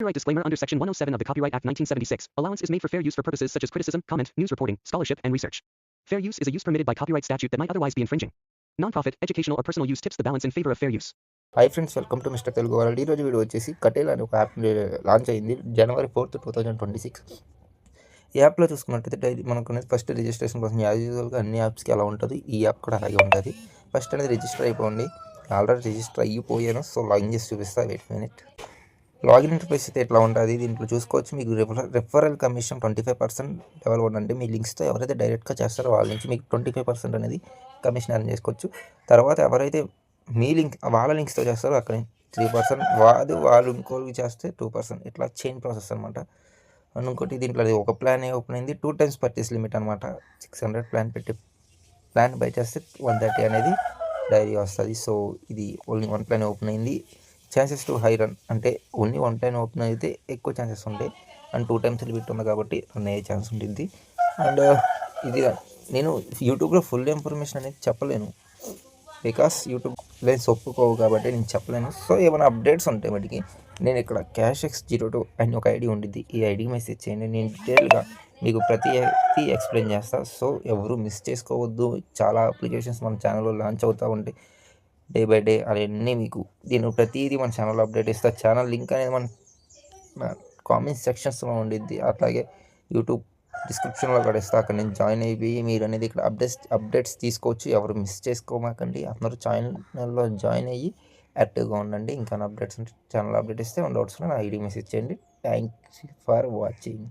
Copyright disclaimer under Section 107 of the Copyright Act 1976. Allowance is made for fair use for purposes such as criticism, comment, news reporting, scholarship, and research. Fair use is a use permitted by copyright statute that might otherwise be infringing. Non-profit, educational, or personal use tips the balance in favor of fair use. Hi friends, welcome to mister Telugu world. ఈరోజు video వచ్చేసి కటేల్ అనే ఒక app launch అయింది January 4th, 2026. ఈ యాప్లో చూసుకున్నట్టయితే daily మనకు first registration కోసం యాజ్ యూజువల్గా అన్ని యాప్స్కి ఎలా ఉంటుంది, ఈ యాప్ కూడా అలాగే ఉంటుంది. ఫస్ట్ అనేది రిజిస్టర్ అయిపోండి. ఆల్రెడీ రిజిస్టర్ అయిపోయాను, సో లాగిన్ చేసి చూపిస్తా. Wait minute. లాగిన్ ఇంటర్ఫేస్ అయితే ఎట్లా ఉంటుంది దీంట్లో చూసుకోవచ్చు. మీకు రెఫరల్ కమిషన్ 25% లెవెల్ 1 అంటే మీ లింక్స్తో ఎవరైతే డైరెక్ట్గా చేస్తారో వాళ్ళ నుంచి మీకు 25% అనేది కమిషన్ అరేంజ్ చేసుకోవచ్చు. తర్వాత ఎవరైతే మీ లింక్ వాళ్ళ లింక్స్తో చేస్తారో అక్కడ 3%, వాళ్ళు ఇంకోళ్ళకి చేస్తే 2%. ఇట్లా చైన్ ప్రాసెస్ అనమాట. అండ్ ఇంకోటి దీంట్లో అది ఒక ప్లాన్ ఓపెన్ అయింది. 2 times పర్చేస్ లిమిట్ అనమాట. 600 ప్లాన్ బై చేస్తే 130 అనేది డైరీ వస్తుంది. సో ఇది ఓన్లీ 1 ప్లాన్ ఓపెన్ అయింది. ఛాన్సెస్ టు హై రన్ అంటే ఓన్లీ 1 ప్లాన్ ఓపెన్ అయితే ఎక్కువ ఛాన్సెస్ ఉంటాయి. అండ్ 2 times లిమిట్ ఉంది కాబట్టి రన్ అయ్యే ఛాన్స్ ఉంటుంది. అండ్ ఇది నేను యూట్యూబ్లో ఫుల్ ఇన్ఫర్మేషన్ అనేది చెప్పలేను, బికాస్ యూట్యూబ్ లెన్స్ ఒప్పుకోవు కాబట్టి నేను చెప్పలేను. సో ఏమైనా అప్డేట్స్ ఉంటాయి వాటికి నేను ఇక్కడ CashX02 అని ఒక ఐడి ఉండిద్ది, ఈ ఐడికి మెసేజ్ చేయండి. నేను డీటెయిల్గా మీకు ప్రతి ఎక్స్ప్లెయిన్ చేస్తాను. సో ఎవరు మిస్ చేసుకోవద్దు. చాలా అప్లికేషన్స్ మన ఛానల్లో లాంచ్ అవుతూ ఉంటాయి డే బై డే. అవన్నీ మీకు నేను ప్రతిదీ మన ఛానల్లో అప్డేట్ ఇస్తాను. ఛానల్ లింక్ అనేది మన కామెంట్ సెక్షన్స్లో ఉండిద్ది, అట్లాగే యూట్యూబ్ డిస్క్రిప్షన్లో కూడా ఇస్తా. అక్కడ నేను జాయిన్ అయిపోయి మీరు అనేది ఇక్కడ అప్డేట్స్ తీసుకోవచ్చు. ఎవరు మిస్ చేసుకోమాకండి. అందరూ ఛానల్లో జాయిన్ అయ్యి యాక్టివ్గా ఉండండి. ఇంకా అప్డేట్స్ ఉంటే ఛానల్ అప్డేట్ ఇస్తే డౌట్స్ నా ఐడి మెసేజ్ చేయండి. Thanks for watching.